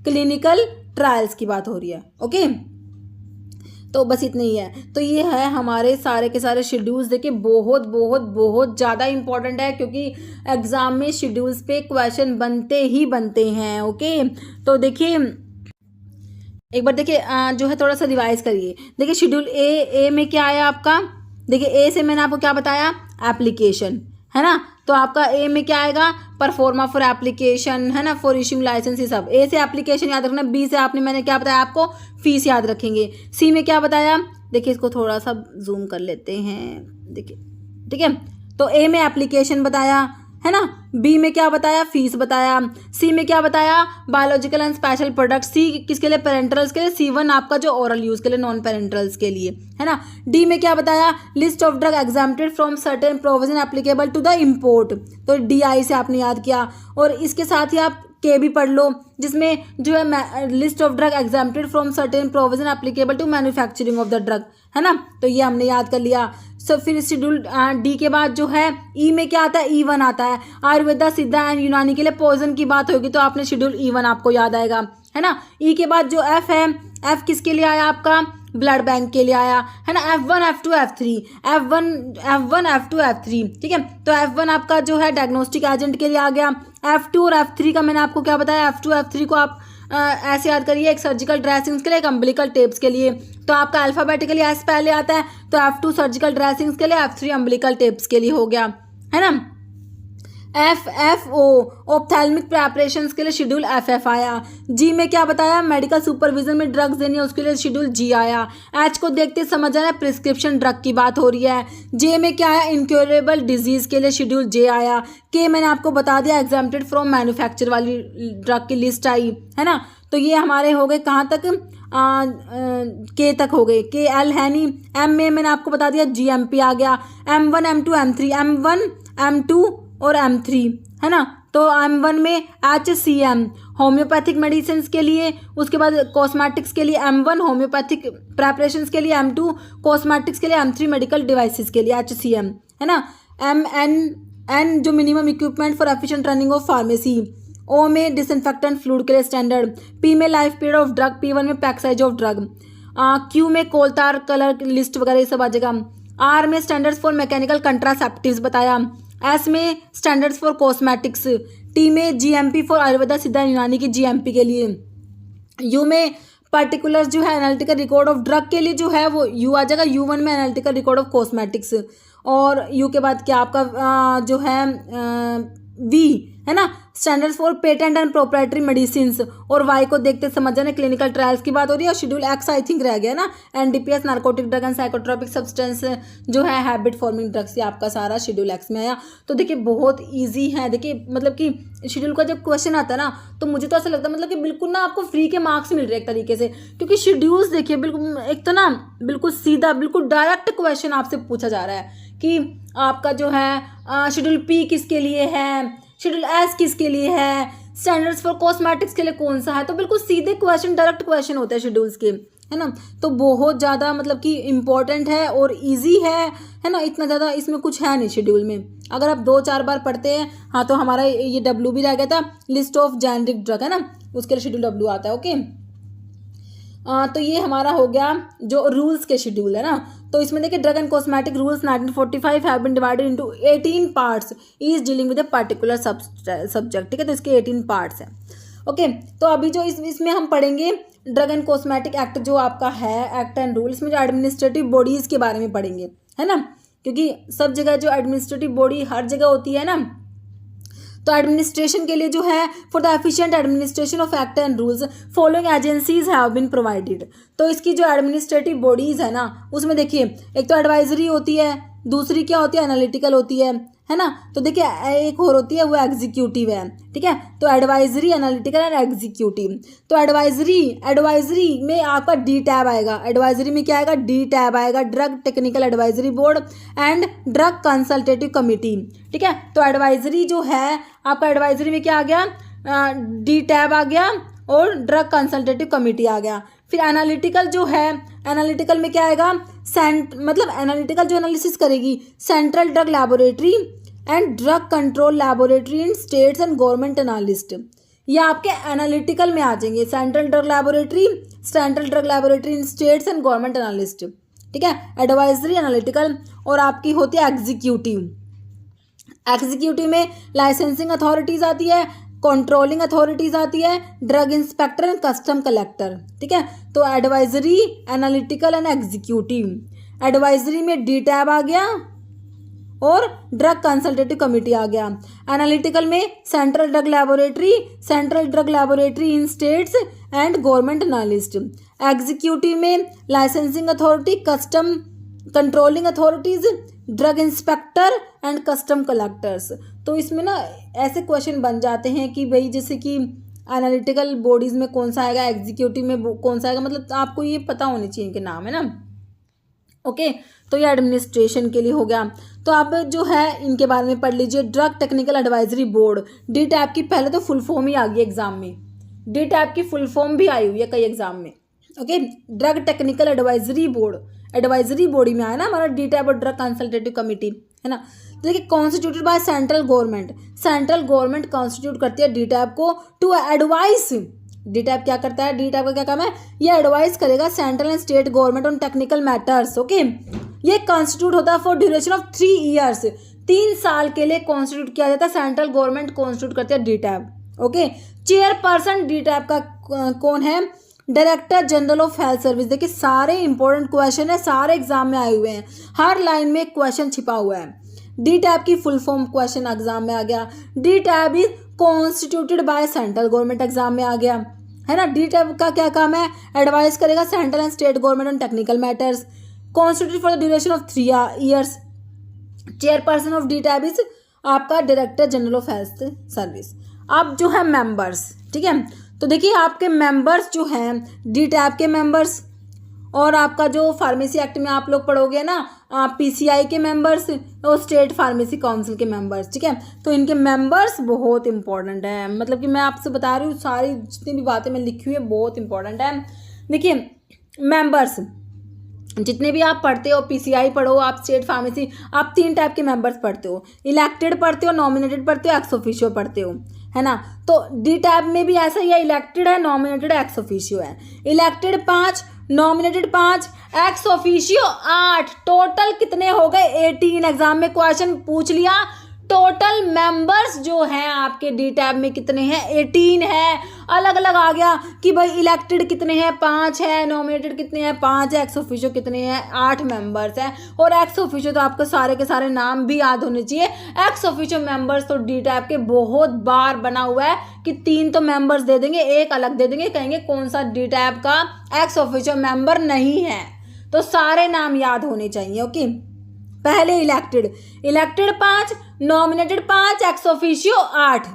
क्लिनिकल ट्रायल्स की बात हो रही है। ओके, तो बस इतना ही है। तो ये है हमारे सारे के सारे शेड्यूल्स। देखिए बहुत बहुत बहुत ज़्यादा इंपॉर्टेंट है, क्योंकि एग्ज़ाम में शेड्यूल्स पे क्वेश्चन बनते ही बनते हैं। ओके, तो देखिए एक बार देखिए जो है थोड़ा सा रिवाइज करिए। देखिए शेड्यूल ए में क्या आया आपका, देखिए ए से मैंने आपको क्या बताया, एप्लीकेशन, है ना। तो आपका ए में क्या आएगा, परफॉर्मा फॉर एप्लीकेशन, है ना, फॉर इशूइंग लाइसेंस, ये सब। ए से एप्लीकेशन याद रखना, बी से आपने मैंने क्या बताया आपको, फीस याद रखेंगे। सी में क्या बताया, देखिए इसको थोड़ा सा जूम कर लेते हैं, देखिए ठीक है। तो ए में एप्लीकेशन बताया, है ना। बी में क्या बताया, फीस बताया। सी में क्या बताया, बायोलॉजिकल एंड स्पेशल प्रोडक्ट्स। सी किसके लिए, पेरेंटल्स के लिए। C1 आपका जो ओरल यूज के लिए, नॉन पेरेंटल्स के लिए, है ना। डी में क्या बताया, list of drug exempted from certain provision applicable to the import. तो DI से आपने याद किया, और इसके साथ ही आप के भी पढ़ लो, जिसमें जो है list of drug exempted from certain provision applicable to manufacturing of the drug, है ना। तो ये हमने याद कर लिया। फिर शेड्यूल डी के बाद जो है ई में क्या आता है, E1 आता है। आयुर्वेदा, सिद्धा एंड यूनानी के लिए पॉइजन की बात होगी तो आपने शेड्यूल E1 आपको याद आएगा, है ना। ई के बाद जो एफ है, एफ किसके लिए आया आपका, ब्लड बैंक के लिए आया, है ना। F1 F2 F3, F1 F2 F3, ठीक है। तो F1 आपका जो है डायग्नोस्टिक एजेंट के लिए आ गया। F2 और F3 का मैंने आपको क्या बताया, F2 F3 को आप ऐसे याद करिए, एक सर्जिकल ड्रेसिंग्स के लिए, एक अम्बिलिकल टेप्स के लिए। तो आपका अल्फाबेटिकली एस पहले आता है, तो F2 सर्जिकल ड्रेसिंग्स के लिए, F3 अम्बिलिकल टेप्स के लिए हो गया, है ना। FFO ऑप्थेल्मिक प्रेपरेशंस के लिए शेड्यूल FF आया। जी में क्या बताया, मेडिकल सुपरविजन में ड्रग्स देनी है उसके लिए शेड्यूल G आया। H को देखते समझ आना प्रिस्क्रिप्शन ड्रग की बात हो रही है। J में क्या है, इनक्योरेबल डिजीज के लिए शेड्यूल J आया। K मैंने आपको बता दिया एग्जाम्प्टेड फ्रॉम मैन्युफैक्चर वाली ड्रग की लिस्ट आई, है ना। तो ये हमारे हो गए कहाँ तक, के तक हो गए। KL है नहीं। M में मैंने आपको बता दिया GMP आ गया। M1 M2 M3, M1 M2 और M3, है ना। तो M1 में HCM होम्योपैथिक मेडिसिन के लिए, उसके बाद कॉस्मेटिक्स के लिए M1 होम्योपैथिक प्रेपरेशंस के लिए, M2 कॉस्मेटिक्स के लिए, M3 मेडिकल डिवाइसेस के लिए HCM, है ना। MN जो minimum equipment for efficient running of pharmacy. O में डिसइंफेक्टेंट फ्लूइड के लिए स्टैंडर्ड। P में life period of drug, P1 में pack size of drug. Q में कोलतार कलर लिस्ट वगैरह ये सब आ जाएगा। R में स्टैंडर्ड्स फॉर मैकेनिकल कंट्रासेप्टिव्स बताया। S में स्टैंडर्ड्स फॉर कॉस्मेटिक्स। T में GMP फॉर आयुर्वेदा, सिद्धा यूनानी की GMP के लिए। U में पर्टिकुलर जो है एनालिटिकल रिकॉर्ड ऑफ ड्रग के लिए जो है वो U आ जाएगा। U1 में एनालिटिकल रिकॉर्ड ऑफ कॉस्मेटिक्स। और U के बाद क्या आपका जो है V, है ना, standards for patent and proprietary medicine. और Y को देखते समझ जाना क्लिनिकल ट्रायल्स की बात हो रही है। और शेड्यूल X आई थिंक रह गया ना, NDPS narcotic drug and psychotropic substance जो है हैबिट फॉर्मिंग ड्रग्स, ये आपका सारा शेड्यूल X में आया। तो देखिए बहुत ईजी है। देखिए मतलब कि शेड्यूल का जब क्वेश्चन आता है ना तो मुझे तो ऐसा लगता है मतलब कि बिल्कुल ना आपको फ्री के मार्क्स मिल रहे हैं एक तरीके से, क्योंकि शेड्यूल्स देखिए बिल्कुल एक तो ना बिल्कुल सीधा बिल्कुल डायरेक्ट क्वेश्चन आपसे पूछा जा रहा है कि आपका जो है शेड्यूल P किसके लिए है, शेड्यूल S किसके लिए है, स्टैंडर्ड्स फॉर कॉस्मेटिक्स के लिए कौन सा है। तो बिल्कुल सीधे क्वेश्चन, डायरेक्ट क्वेश्चन होते हैं शेड्यूल्स के, है ना। तो बहुत ज़्यादा मतलब कि इम्पोर्टेंट है और इजी है ना। इतना ज़्यादा इसमें कुछ है नहीं शेड्यूल में। अगर आप 2-4 बार पढ़ते हैं, हाँ, तो हमारा ये W भी रह गया था, लिस्ट ऑफ जेनेरिक ड्रग, है ना, उसके लिए शेड्यूल W आता है। ओके, तो ये हमारा हो गया जो रूल्स के शेड्यूल है ना। तो इसमें देखिए drug and cosmetic rules 1945 have been divided into 18 parts each dealing with a particular subject, ठीक है। तो इसके 18 पार्ट्स हैं। ओके, तो अभी जो इसमें हम पढ़ेंगे ड्रग एंड कॉस्मेटिक एक्ट जो आपका है, एक्ट एंड रूल, इसमें जो एडमिनिस्ट्रेटिव बॉडीज़ के बारे में पढ़ेंगे, है ना, क्योंकि सब जगह जो एडमिनिस्ट्रेटिव बॉडी हर जगह होती है ना। तो एडमिनिस्ट्रेशन के लिए जो है for the efficient administration of act and rules following agencies have been provided. तो इसकी जो एडमिनिस्ट्रेटिव बॉडीज़ है ना उसमें देखिए एक तो एडवाइजरी होती है, दूसरी क्या होती है, एनालिटिकल होती है ना। तो देखिए एक और होती है वो एग्जीक्यूटिव है, ठीक है। तो एडवाइजरी, एनालिटिकल एंड एग्जीक्यूटिव। तो एडवाइजरी में आपका D टैब आएगा। एडवाइजरी में क्या आएगा, D टैब आएगा, drug technical advisory board and drug consultative committee, ठीक है। तो एडवाइजरी जो है आपका, एडवाइजरी में क्या आ गया, D टैब आ गया और ड्रग कंसल्टेटिव कमिटी आ गया। फिर एनालिटिकल जो है, एनालिटिकल में क्या आएगा, मतलब एनालिटिकल जो एनालिसिस करेगी central drug laboratory and drug control laboratory in states and government analyst, ये आपके एनालिटिकल में आ जाएंगे। Central drug laboratory in states and government analyst, ठीक है। Advisory, analytical. और आपकी होती है एग्जीक्यूटिव में लाइसेंसिंग अथॉरिटीज आती है, कंट्रोलिंग अथॉरिटीज आती है, drug inspector and custom collector, ठीक है। तो advisory, analytical and executive. Advisory में D टैब आ गया और ड्रग कंसल्टेटिव कमिटी आ गया। एनालिटिकल में central drug laboratory in states and government analyst. Executive में licensing authority, custom controlling authorities, drug inspector and custom collectors. तो इसमें ना ऐसे क्वेश्चन बन जाते हैं कि भाई जैसे कि एनालिटिकल बॉडीज़ में कौन सा आएगा, एग्जीक्यूटिव में कौन सा आएगा, मतलब आपको ये पता होने चाहिए इनके नाम, है ना। ओके, तो ये एडमिनिस्ट्रेशन के लिए हो गया। तो आप जो है इनके बारे में पढ़ लीजिए। Drug technical advisory board, D tab की पहले तो फुल फॉर्म ही आ गई एग्जाम में, D टैब की फुल फॉर्म भी आई हुई है कई एग्जाम में। Okay, drug technical advisory board, advisory body में आया ना हमारा डीटैब और ड्रग कंसल्टेटिव कमेटी, है ना। तो देखिए constituted by central government, central government constitute करती है डीटैब को टू एडवाइस। डीटैब क्या करता है, डीटैब का क्या काम है, ये एडवाइस करेगा central and state government on technical matters. Okay, ये कॉन्स्टिट्यूट होता है फॉर ड्यूरेशन ऑफ 3 ईयर्स, 3 साल के लिए कॉन्स्टिट्यूट किया जाता है, सेंट्रल गवर्नमेंट कॉन्स्टिट्यूट करती है डीटैब। ओके, चेयरपर्सन डीटैब का कौन है, director general of health service. देखिए सारे इंपॉर्टेंट क्वेश्चन है, सारे एग्जाम में आए हुए हैं, हर लाइन में एक क्वेश्चन छिपा हुआ है। डीटैब की फुल फॉर्म क्वेश्चन एग्जाम में आ गया, DTAB is constituted by central government exam में आ गया, है ना। डीटैब का क्या काम है, एडवाइस करेगा central and state government on technical matters, constituted for the duration of 3 years. Chairperson of DTAB is आपका director general of health service. अब जो है मेंबर्स, ठीक है, तो देखिए आपके मेंबर्स जो हैं डीटैब के मेंबर्स, और आपका जो फार्मेसी एक्ट में आप लोग पढ़ोगे ना पीसीआई के मेंबर्स और स्टेट फार्मेसी काउंसिल के मेंबर्स, ठीक है। तो इनके मेंबर्स बहुत इंपॉर्टेंट है, मतलब कि मैं आपसे बता रही हूँ सारी जितनी भी बातें मैं लिखी हुई है बहुत इंपॉर्टेंट है। देखिए मेंबर्स जितने भी आप पढ़ते हो, पीसीआई पढ़ो आप, स्टेट फार्मेसी, आप 3 टाइप के मेंबर्स पढ़ते हो, इलेक्टेड पढ़ते हो, नॉमिनेटेड पढ़ते हो, एक्स ऑफिशियो पढ़ते हो, है ना। तो डीटैब में भी ऐसा ही है, इलेक्टेड है, नॉमिनेटेड, एक्स ऑफिशियो है। Elected 5, nominated 5, ex officio 8, total कितने हो गए 18। एग्जाम में क्वेश्चन पूछ लिया टोटल मेंबर्स जो हैं आपके डीटैब में कितने हैं, 18 है। अलग अलग आ गया कि भाई इलेक्टेड कितने हैं, 5 है, नॉमिनेटेड कितने हैं, 5 है, एक्स ऑफिशियो कितने हैं, 8 मेंबर्स हैं। और एक्स ऑफिशियो तो आपको सारे के सारे नाम भी याद होने चाहिए। एक्स ऑफिशियो मेंबर्स तो डीटैब के बहुत बार बना हुआ है कि 3 तो मेंबर्स दे देंगे, 1 अलग दे देंगे, कहेंगे कौन सा डीटैब का एक्स ऑफिशियो मेंबर नहीं है। तो सारे नाम याद होने चाहिए। ओके, पहले elected 5, nominated 5, ex officio 8।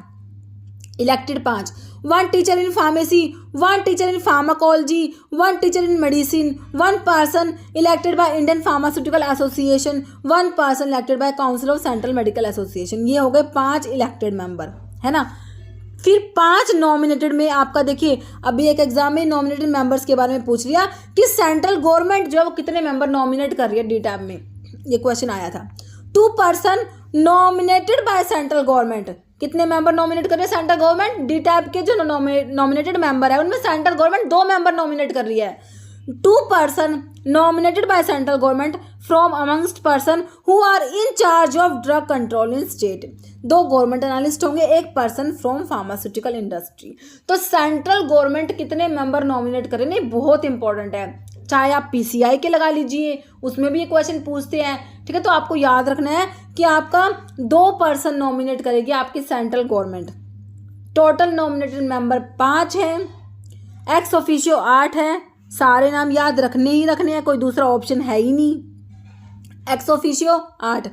Elected 5, 1 teacher in pharmacy, 1 teacher in pharmacology, 1 teacher in medicine, 1 person elected by Indian pharmaceutical association, 1 person elected by council of central medical association. ये हो गए 5 इलेक्टेड मेंबर, है ना। फिर 5 nominated में आपका देखिए अभी एक एग्जाम में नॉमिनेटेड मेंबर्स के बारे में पूछ लिया कि सेंट्रल गवर्नमेंट जो कितने मेंबर नॉमिनेट कर रही है डीटैब में, ये क्वेश्चन आया था। 2 person nominated by central government, कितने मेंबर नॉमिनेट कर रही है सेंट्रल गवर्नमेंट, डीटैब के जो नॉमिनेटेड मेंबर है उनमें सेंट्रल गवर्नमेंट 2 मेंबर नॉमिनेट कर रही है। 2 person nominated by central government from amongst person who are in charge of drug control in state, 2 government analyst होंगे, 1 पर्सन फ्रॉम फार्मास्यूटिकल इंडस्ट्री। तो central government कितने member nominate करें, नहीं बहुत important है। चाहे आप पीसीआई के लगा लीजिए, उसमें भी ये क्वेश्चन पूछते हैं, ठीक है। तो आपको याद रखना है कि आपका 2 पर्सन नॉमिनेट करेगी आपकी central government. Total nominated member 5 हैं, एक्स ऑफिशियो 8 है। सारे नाम याद रखने ही रखने हैं, कोई दूसरा ऑप्शन है ही नहीं। Ex officio 8,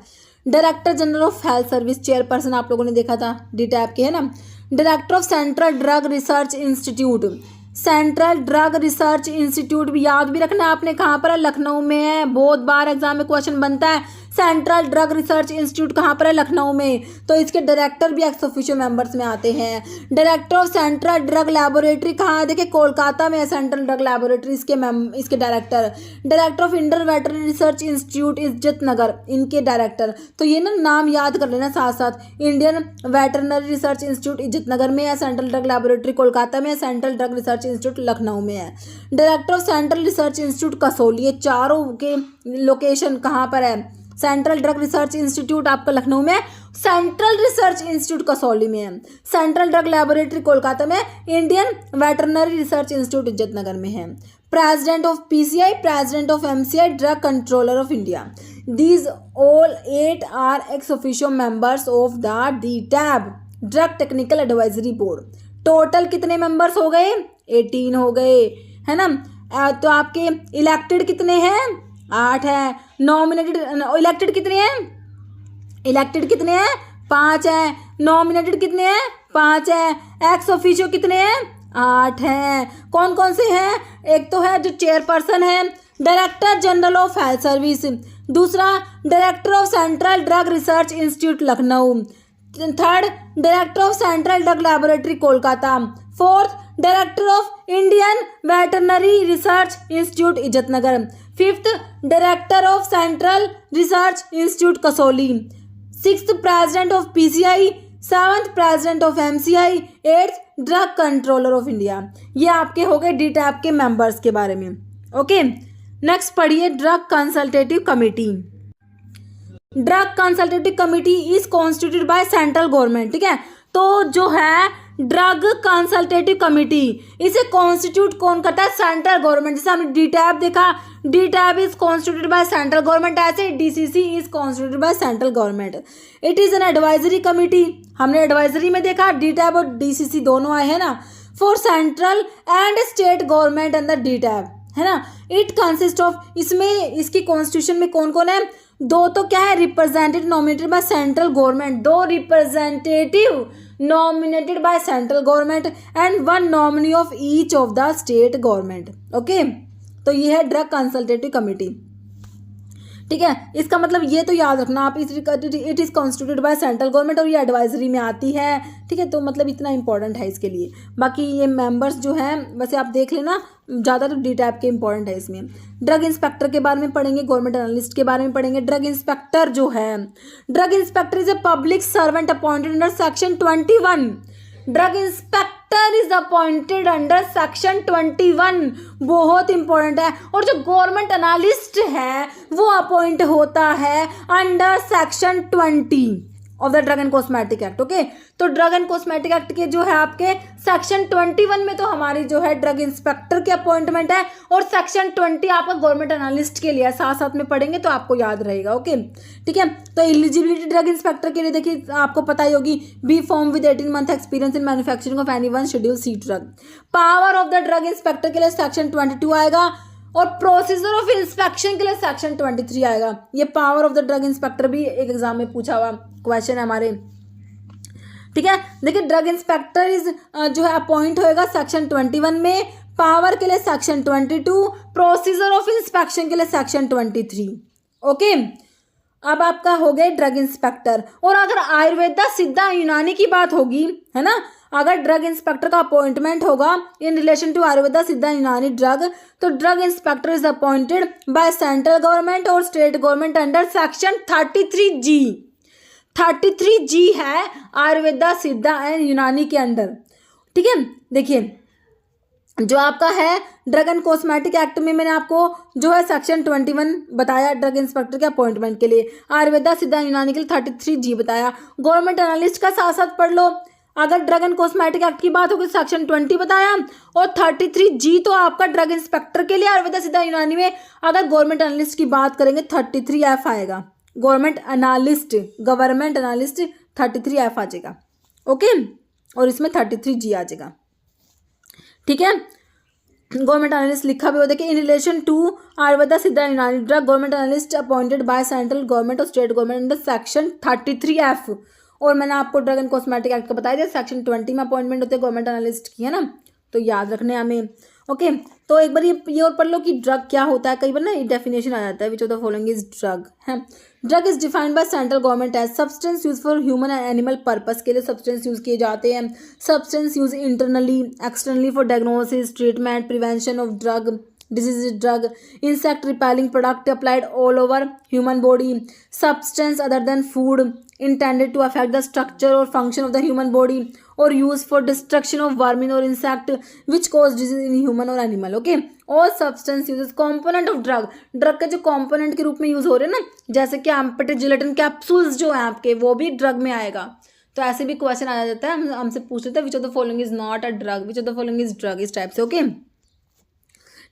director general of health service, chairperson आप लोगों ने देखा था डीटैब के, है ना। Director of central drug research institute, central drug research institute भी याद भी रखना है आपने, कहाँ पर है, लखनऊ में है। बहुत बार एग्जाम में क्वेश्चन बनता है सेंट्रल ड्रग रिसर्च इंस्टीट्यूट कहाँ पर है, लखनऊ में। तो इसके डायरेक्टर भी एक्स ऑफिशियो मेंबर्स में आते हैं। Director of central drug laboratory कहाँ है, देखिए कोलकाता में है सेंट्रल ड्रग लैबोरेटरी, इसके director. Director of Indian veterinary research institute Izzat नगर, इनके डायरेक्टर। तो ये ना नाम याद कर लेना साथ साथ, Indian veterinary research institute Izzat Nagar में है, सेंट्रल ड्रग लैबोरेटरी कोलकाता में है, central drug research institute Lucknow में है। Director of central research institute Kasauli, ये चारों के लोकेशन कहाँ पर है, सेंट्रल ड्रग रिसर्च इंस्टीट्यूट आपका लखनऊ में, सेंट्रल रिसर्च इंस्टीट्यूट कसौली में है, सेंट्रल ड्रग लैबोरेटरी कोलकाता में, Indian veterinary research institute Izzat Nagar में है। President of PCI, president of MCI, drug controller of India, these all 8 are ex officio members of the DTAB drug technical advisory board. Total कितने members हो गए, 18 हो गए, है ना। तो आपके इलेक्टेड कितने हैं, 8 है। नॉमिनेटेड इलेक्टेड कितने हैं, इलेक्टेड कितने हैं, 5 है। नॉमिनेटेड कितने हैं, 5 है। एक्स ऑफिशियो कितने हैं, 8 हैं। कौन कौन से हैं, एक तो है जो चेयरपर्सन है director general of health service, दूसरा director of central drug research institute Lucknow, third director of central drug laboratory Kolkata, fourth director of Indian veterinary research institute Izzat Nagar, 5th director of central research institute Kasauli, 6th president of PCI, 7th president of MCI, 8th drug controller of India. ये आपके हो गए डीटैप के members के बारे में। Okay, next पढ़िए drug consultative committee. Drug consultative committee is constituted by central government. ठीक है, तो जो है ड्रग कंसल्टेटिव कमेटी, इसे कॉन्स्टिट्यूट कौन करता है? Central government. जैसे हमने डीटैप देखा, DTAB is constituted by central government, ऐसे DCC is constituted by central government. It is an advisory committee, हमने एडवाइजरी में देखा डीटैप और डीसीसी दोनों आए हैं ना, for central and state government under डीटैप, है ना। इट कंसिस्ट ऑफ, इसमें इसकी कॉन्स्टिट्यूशन में कौन कौन है? दो तो क्या है? Representative nominated by central government, दो representative nominated by central government and 1 nominee of each of the state government. Okay, तो ये है ड्रग कंसल्टेटिव कमेटी। ठीक है, इसका मतलब ये तो याद रखना आप, it is constituted by central government और ये एडवाइजरी में आती है। ठीक है, तो मतलब इतना इंपॉर्टेंट है इसके लिए। बाकी ये मेंबर्स जो हैं वैसे आप देख लेना, ज़्यादा तो डी टाइप के इंपॉर्टेंट है इसमें। ड्रग इंस्पेक्टर के बारे में पढ़ेंगे, गवर्नमेंट एनालिस्ट के बारे में पढ़ेंगे। ड्रग इंस्पेक्टर जो है, drug inspector is a public servant appointed under section 21। Drug inspector is appointed under section 21, बहुत इंपॉर्टेंट है। और जो गवर्नमेंट एनालिस्ट है वो अपॉइंट होता है under section 20 of the drug and cosmetic act. Okay, तो ड्रग एंड कॉस्मेटिक एक्ट के जो है आपके सेक्शन 21 में तो हमारी जो है ड्रग इंस्पेक्टर की अपॉइंटमेंट है, और सेक्शन 20 आपका गवर्नमेंट एनालिस्ट के लिए है। साथ साथ में पढ़ेंगे तो आपको याद रहेगा। ओके, ठीक है, तो एलिजिबिलिटी ड्रग इंस्पेक्टर के लिए देखिए आपको पता ही होगी, B form with 18 month experience in manufacturing of any one schedule C drug. Power of the drug inspector के लिए सेक्शन 22 आएगा, और प्रोसीजर ऑफ इंस्पेक्शन के लिए सेक्शन 23 आएगा। ये power of the drug inspector भी एक एग्जाम में पूछा हुआ क्वेश्चन है हमारे। ठीक है, देखिए ड्रग इंस्पेक्टर इज जो है अपॉइंट होएगा सेक्शन 21 में, पावर के लिए सेक्शन 22, प्रोसीजर ऑफ इंस्पेक्शन के लिए सेक्शन 23। ओके, अब आपका हो गया ड्रग इंस्पेक्टर। और अगर आयुर्वेदा सिद्धा यूनानी की बात होगी, है ना, अगर ड्रग इंस्पेक्टर का अपॉइंटमेंट होगा in relation to Ayurveda Siddha Unani drug, तो drug inspector is appointed by central government और state government under section 33G। 33G है आयुर्वेदा सिद्धा एंड यूनानी के अंडर। ठीक है, देखिए जो आपका है ड्रग एंड कॉस्मेटिक एक्ट में मैंने आपको जो है सेक्शन 21 बताया ड्रग इंस्पेक्टर के अपॉइंटमेंट के लिए, आयुर्वेदा सिद्धा यूनानी के लिए 33G बताया। गवर्नमेंट एनालिस्ट का साथ साथ पढ़ लो, अगर ड्रग एंड कॉस्मेटिक एक्ट की बात होगी सेक्शन 20 बताया, और 33G तो आपका ड्रग इंस्पेक्टर के लिए आयुर्वेदा सिद्धा यूनानी में। अगर गवर्नमेंट एनालिस्ट की बात करेंगे 33F आएगा, गवर्नमेंट एनालिस्ट 33F आ जाएगा। ओके, और इसमें 33G आ जाएगा। ठीक है, गवर्नमेंट एनालिस्ट लिखा भी हो, देखिए in relation to Ayurveda Siddha Unani drug government analyst appointed by central government और state government under section 33F। और मैंने आपको ड्रग एंड कॉस्मेटिक एक्ट का बताया दिया, सेक्शन 20 में अपॉइंटमेंट होते हैं गवर्नमेंट एनालिस्ट की, है ना, तो याद रखने हमें। ओके, तो एक बार ये और पढ़ लो कि ड्रग क्या होता है। कई बार ना डेफिनेशन आ जाता है, which of the following is drug है। Drug is defined by central government as substance use for human and animal purpose, के लिए सब्सटेंस यूज किए जाते हैं। Substance use internally externally for diagnosis, treatment, prevention of drug disease drug, insect repelling product applied all over human body, substance other than food intended to affect the structure or function of the human body or used for destruction of vermin or insect which cause disease in human or animal. Okay, all substance uses component of drug, drug के जो component के रूप में use हो रहे हैं ना, जैसे कि एम्पेटेड जिलेटिन कैप्सूल्स जो है आपके, वो भी ड्रग में आएगा। तो ऐसे भी क्वेश्चन आ जाता है, हमसे पूछ लेते हैं विच of the following is not a drug, which of the following is drug, इस टाइप से। ओके,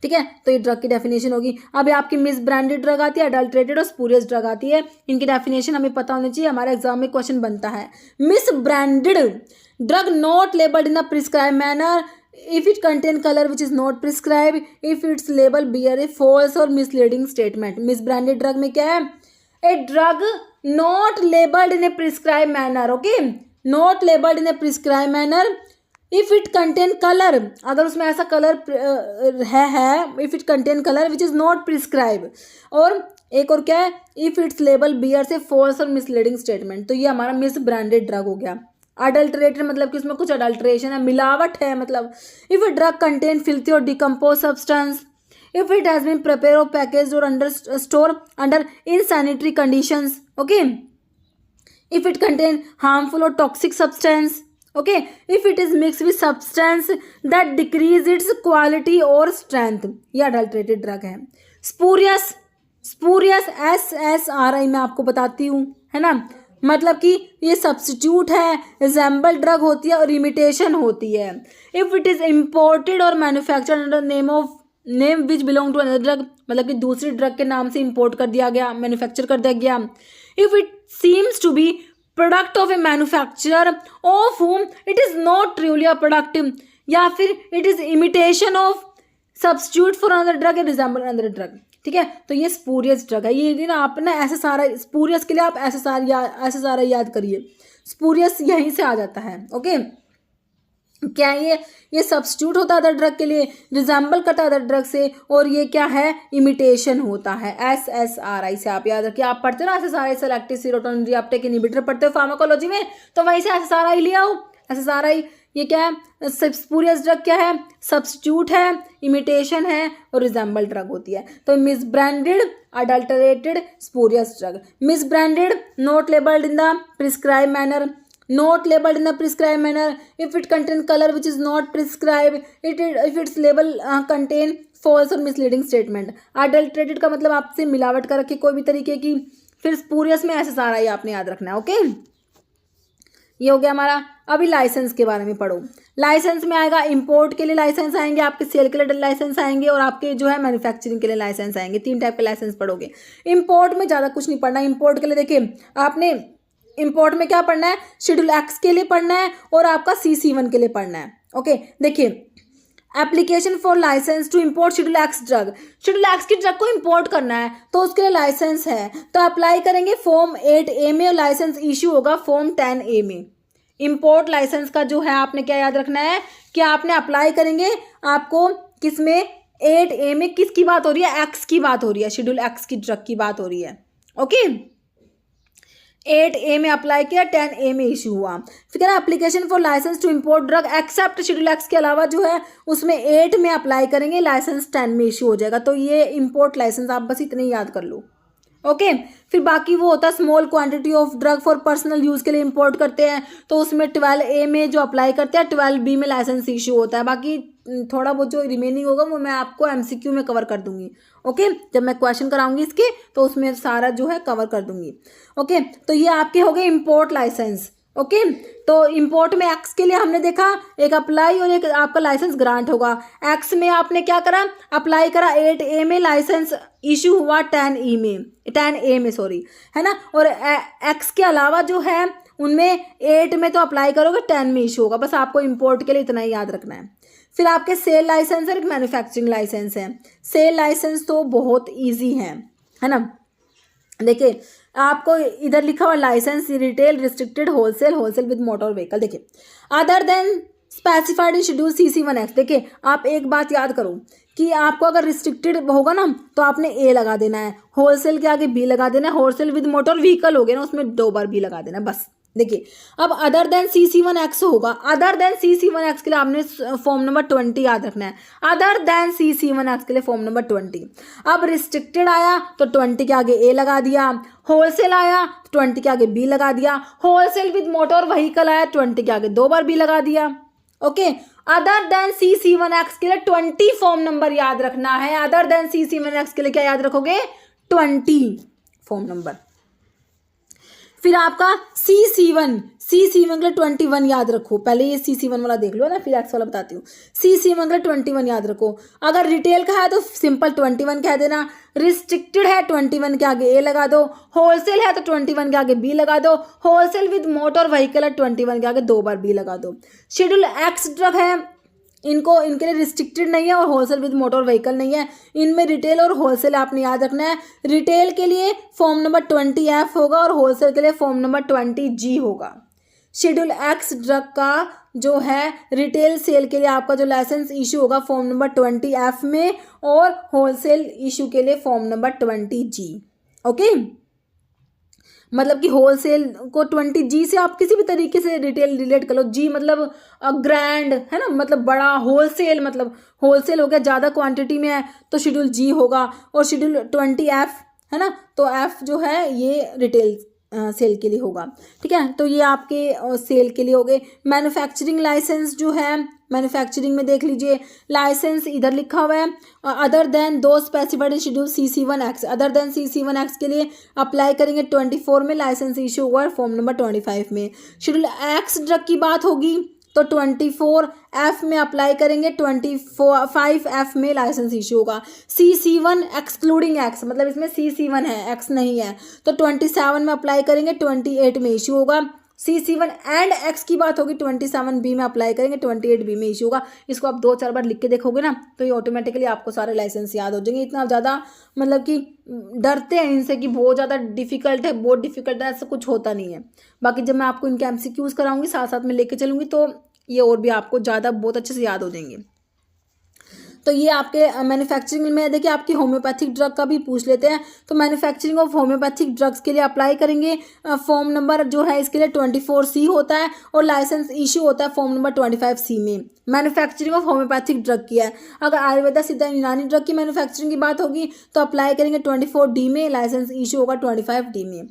ठीक है, तो ये ड्रग की डेफिनेशन होगी। अब आपकी मिस ब्रांडेड ड्रग आती है, अडल्ट्रेटेड और स्पूरियस ड्रग आती है। इनकी डेफिनेशन हमें पता होनी चाहिए, हमारे एग्जाम में क्वेश्चन बनता है। Misbranded drug not labelled in the prescribe manner if it contain colour which is not prescribe if its label bear a false or misleading statement. Misbranded drug में क्या है? A drug not labelled in a prescribe manner. Okay, not labelled in a prescribe manner if it contain colour, अगर उसमें ऐसा colour है if it contain colour which is not prescribe, और एक और क्या है, इफ इट्स लेबल बियर से फॉल्स और मिसलीडिंग स्टेटमेंट। तो ये हमारा मिस ब्रांडेड ड्रग हो गया। अडल्ट्रेटेड मतलब कि उसमें कुछ अडल्ट्रेशन है, मिलावट है, मतलब if a drug contain filthy or decompose substance, if it has been prepared or packaged or under store under insanitary conditions, okay, if it contain harmful or toxic substance, okay, if it is mixed with substance that decrease its quality or strength, ये adulterated drug है. spurious spurious SSRI मैं आपको बताती हूँ, है ना, मतलब कि ये सब्स्टिट्यूट है, रिजेंबल ड्रग होती है और इमिटेशन होती है. इफ इट इज इम्पोर्टेड और manufactured under name which belong to another drug, मतलब कि दूसरी ड्रग के नाम से इंपोर्ट कर दिया गया, मैन्युफैक्चर कर दिया गया. If it seems to be product of a manufacturer of whom it is not truly a product, या फिर it is imitation of substitute for another drug या रिजेंबल अनदर ड्रग. ठीक है, तो ये स्पूरियस ड्रग है. ये ना आप ना ऐसे सारा स्पूरियस के लिए आप ऐसे सारा याद करिए. स्पूरियस यहीं से आ जाता है. ओके, क्या ये सब्स्टिट्यूट होता है अदर ड्रग के लिए, रिजेंबल करता है अदर ड्रग से, और ये क्या है, इमिटेशन होता है. SSRI से आप याद रखिए. आप पढ़ते हो ना SSRI, selective serotonin reuptake inhibitor पढ़ते हो फार्माकोलॉजी में, तो वहीं से SSRI ले आओ. SSRI ये क्या है, स्पूरियस ड्रग क्या है, सब्स्टिट्यूट है, इमिटेशन है और रिजेंबल ड्रग होती है. तो misbranded adulterated spurious drug. Misbranded not labelled in the prescribe manner, not labeled in the prescribed manner. If it contain color which is not prescribed, if its label contain false और misleading statement. adulterated का मतलब आपसे मिलावट कर रखी कोई भी तरीके की. फिर स्पूरियस में ऐसे सारा ही आपने याद रखना है. ओके, ये हो गया हमारा. अभी लाइसेंस के बारे में पढ़ो. लाइसेंस में आएगा इंपोर्ट के लिए लाइसेंस आएंगे, आपके सेल के लिए लाइसेंस आएंगे, और आपके जो है मैन्युफैक्चरिंग के लिए लाइसेंस आएंगे. 3 टाइप के लाइसेंस पढ़ोगे. इंपोर्ट में ज़्यादा कुछ नहीं पढ़ना. इंपोर्ट के लिए देखिए आपने इंपोर्ट में क्या पढ़ना है, शेड्यूल एक्स के लिए पढ़ना है और आपका CC1 के लिए पढ़ना है. ओके, देखिए application for licence to import schedule X drug. Schedule X की ड्रग को इंपोर्ट करना है तो उसके लिए लाइसेंस है, तो अप्लाई करेंगे फॉर्म 8A में और लाइसेंस इशू होगा फॉर्म 10A में. इंपोर्ट लाइसेंस का जो है आपने क्या याद रखना है कि आपने अप्लाई करेंगे, आपको किस में, 8A में. किसकी बात हो रही है, एक्स की बात हो रही है, शेड्यूल एक्स की ड्रग की बात हो रही है. ओके, 8A में अप्लाई किया, 10A में इशू हुआ. फिर कह रहा application for licence to import drug except schedule X के अलावा जो है उसमें 8 में अप्लाई करेंगे, लाइसेंस 10 में इशू हो जाएगा. तो ये इंपोर्ट लाइसेंस आप बस इतने ही याद कर लो. ओके, फिर बाकी वो होता है small quantity of drug for personal use के लिए इंपोर्ट करते हैं, तो उसमें 12A में जो अप्लाई करते हैं 12B में लाइसेंस इशू होता है. बाकी थोड़ा बहुत जो रिमेनिंग होगा वो मैं आपको MCQ में कवर कर दूंगी. ओके, जब मैं क्वेश्चन कराऊंगी इसके तो उसमें सारा जो है कवर कर दूंगी. ओके, तो ये आपके हो गए इंपोर्ट लाइसेंस. ओके, तो इंपोर्ट में एक्स के लिए हमने देखा एक अप्लाई और एक आपका लाइसेंस ग्रांट होगा. एक्स में आपने क्या करा, अप्लाई करा, 8A में लाइसेंस इशू हुआ 10A में सॉरी, है ना. और एक्स के अलावा जो है उनमें 8 में तो अप्लाई करोगे, 10 में इशू होगा. बस आपको इंपोर्ट के लिए इतना ही याद रखना है. फिर आपके सेल लाइसेंस और एक मैन्युफैक्चरिंग लाइसेंस है. सेल लाइसेंस तो बहुत ईजी है ना. देखिए आपको इधर लिखा हुआ licence retail restricted wholesale with motor vehicle. देखिए other than specified in schedule CC1X. देखिए आप एक बात याद करो कि आपको अगर रिस्ट्रिक्टेड होगा ना तो आपने A लगा देना है, होलसेल के आगे B लगा देना है, होलसेल विद मोटर व्हीकल हो गया ना उसमें 2 बार B लगा देना है बस. देखिए अब अदर देन CC1X होगा, अदर देन CC1X के लिए आपने फॉर्म नंबर 20 याद रखना है. अदर देन CC1X के लिए फॉर्म नंबर 20. अब रिस्ट्रिक्टेड आया तो 20 के आगे A लगा दिया, होलसेल आया तो 20 के आगे B लगा दिया, होलसेल विद मोटर व्हीकल आया 20 के आगे 2 बार B लगा दिया. ओके, अदर देन CC1X के लिए 20 फॉर्म नंबर याद रखना है. अदर देन CC1X के लिए क्या याद रखोगे, 20 फॉर्म नंबर. फिर आपका CC1 के लिए 21 याद रखो. पहले ये CC1 वाला देख लो ना, फिर एक्स वाला बताती हूँ. CC1 के लिए 21 याद रखो. अगर रिटेल का है तो सिंपल 21 कह देना, रिस्ट्रिक्टेड है 21 के आगे A लगा दो, होलसेल है तो 21 के आगे B लगा दो, होलसेल विद मोटर व्हीकल है 21 के आगे 2 बार B लगा दो. शेड्यूल एक्स ड्रग है, इनके लिए रिस्ट्रिक्टेड नहीं है और होलसेल विद मोटर व्हीकल नहीं है. इनमें रिटेल और होलसेल आपने याद रखना है. रिटेल के लिए फॉर्म नंबर 20F होगा और होलसेल के लिए फॉर्म नंबर 20G होगा. शेड्यूल एक्स ड्रग का जो है रिटेल सेल के लिए आपका जो लाइसेंस इशू होगा फॉर्म नंबर 20F में और होलसेल इशू के लिए फॉर्म नंबर 20G. ओके, मतलब कि होलसेल को 20G से आप किसी भी तरीके से रिटेल रिलेट कर लो। जी मतलब ग्रैंड है ना, मतलब बड़ा। होलसेल मतलब होलसेल हो गया, ज़्यादा क्वांटिटी में है तो शेड्यूल जी होगा। और शेड्यूल 20F है ना, तो F जो है ये रिटेल सेल के लिए होगा। ठीक है, तो ये आपके सेल के लिए हो गए। मैन्युफैक्चरिंग लाइसेंस जो है, मैन्युफैक्चरिंग में देख लीजिए लाइसेंस इधर लिखा हुआ है, अदर देन दो specified in schedule CC1X। Other than CC1X के लिए अप्लाई करेंगे 24 में, लाइसेंस इशू हुआ है फॉर्म नंबर 25 में। शेड्यूल X ड्रग की बात होगी तो 24F में अप्लाई करेंगे, 25F में लाइसेंस इशू होगा। CC1 एक्सक्लूडिंग X, मतलब इसमें CC1 है, X नहीं है, तो 27 में अप्लाई करेंगे, 28 में इशू होगा। CC1 एंड X की बात होगी 27B में अप्लाई करेंगे, 28B में इशू होगा। इसको आप 2-4 बार लिख के देखोगे ना तो ये ऑटोमेटिकली आपको सारे लाइसेंस याद हो जाएंगे। इतना ज़्यादा मतलब कि डरते हैं इनसे कि बहुत ज़्यादा डिफिकल्ट है, बहुत डिफिकल्ट है, ऐसा कुछ होता नहीं है। बाकी जब मैं आपको इनके MCQs कराऊंगी, साथ साथ में लेके चलूँगी, तो ये और भी आपको ज़्यादा बहुत अच्छे से याद हो जाएंगे। तो ये आपके मैन्युफैक्चरिंग में देखिए, आपकी होम्योपैथिक ड्रग का भी पूछ लेते हैं। तो मैन्युफैक्चरिंग ऑफ होम्योपैथिक ड्रग्स के लिए अप्लाई करेंगे, फॉर्म नंबर जो है इसके लिए 24C होता है और लाइसेंस इशू होता है फॉर्म नंबर 25C में। मैन्युफैक्चरिंग ऑफ होम्योपैथिक ड्रग की है। अगर आयुर्वेदा सिद्धा यूनानी ड्रग की मैन्युफैक्चरिंग की बात होगी तो अप्लाई करेंगे 24D में, लाइसेंस इशू होगा 25D में।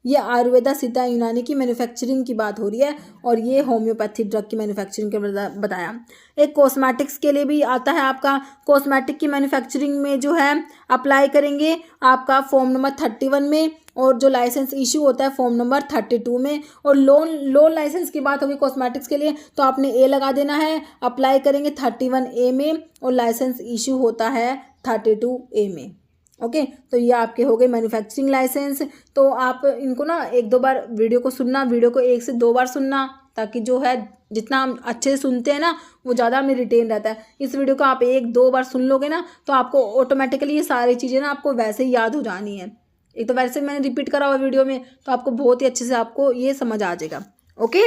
ये आयुर्वेदा सिद्धा यूनानी की मैन्युफैक्चरिंग की बात हो रही है और ये होम्योपैथी ड्रग की मैन्युफैक्चरिंग के बताया। एक कॉस्मेटिक्स के लिए भी आता है आपका, कॉस्मेटिक की मैन्युफैक्चरिंग में जो है अप्लाई करेंगे आपका फॉर्म नंबर 31 में, और जो लाइसेंस इशू होता है फॉर्म नंबर 32 में। और लोन लाइसेंस की बात होगी कॉस्मेटिक्स के लिए तो आपने ए लगा देना है, अप्लाई करेंगे 31A में और लाइसेंस इशू होता है 32A में। ओके, तो ये आपके हो गए मैन्युफैक्चरिंग लाइसेंस। तो आप इनको ना 1-2 बार वीडियो को सुनना, वीडियो को 1 से 2 बार सुनना, ताकि जो है जितना हम अच्छे से सुनते हैं ना वो ज़्यादा हमें रिटेन रहता है। इस वीडियो को आप 1-2 बार सुन लोगे ना तो आपको ऑटोमेटिकली ये सारी चीज़ें ना आपको वैसे ही याद हो जानी है। एक तो वैसे मैंने रिपीट करा हुआ वीडियो में, तो आपको बहुत ही अच्छे से आपको ये समझ आ जाएगा। ओके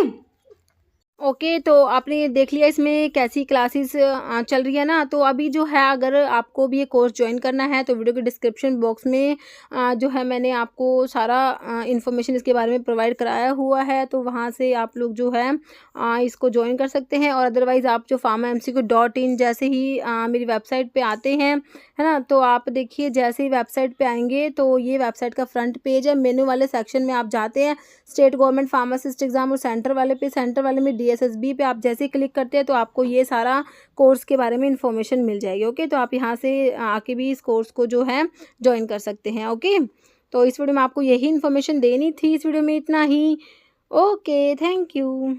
ओके, तो आपने देख लिया इसमें कैसी क्लासेस चल रही है ना। तो अभी जो है अगर आपको भी ये कोर्स ज्वाइन करना है तो वीडियो के डिस्क्रिप्शन बॉक्स में जो है मैंने आपको सारा इन्फॉर्मेशन इसके बारे में प्रोवाइड कराया हुआ है, तो वहाँ से आप लोग जो है इसको ज्वाइन कर सकते हैं। और अदरवाइज़ आप जो pharmamcq.in जैसे ही मेरी वेबसाइट पे आते हैं, है ना, तो आप देखिए जैसे ही वेबसाइट पे आएंगे तो ये वेबसाइट का फ्रंट पेज है। मेन्यू वाले सेक्शन में आप जाते हैं, स्टेट गवर्नमेंट फार्मासिस्ट एग्जाम, और सेंटर वाले पे, सेंटर वाले में DSSB पे आप जैसे ही क्लिक करते हैं तो आपको ये सारा कोर्स के बारे में इन्फॉर्मेशन मिल जाएगी। ओके, तो आप यहाँ से आके भी इस कोर्स को जो है ज्वाइन कर सकते हैं। ओके, तो इस वीडियो में आपको यही इन्फॉर्मेशन देनी थी, इस वीडियो में इतना ही। Okay, thank you.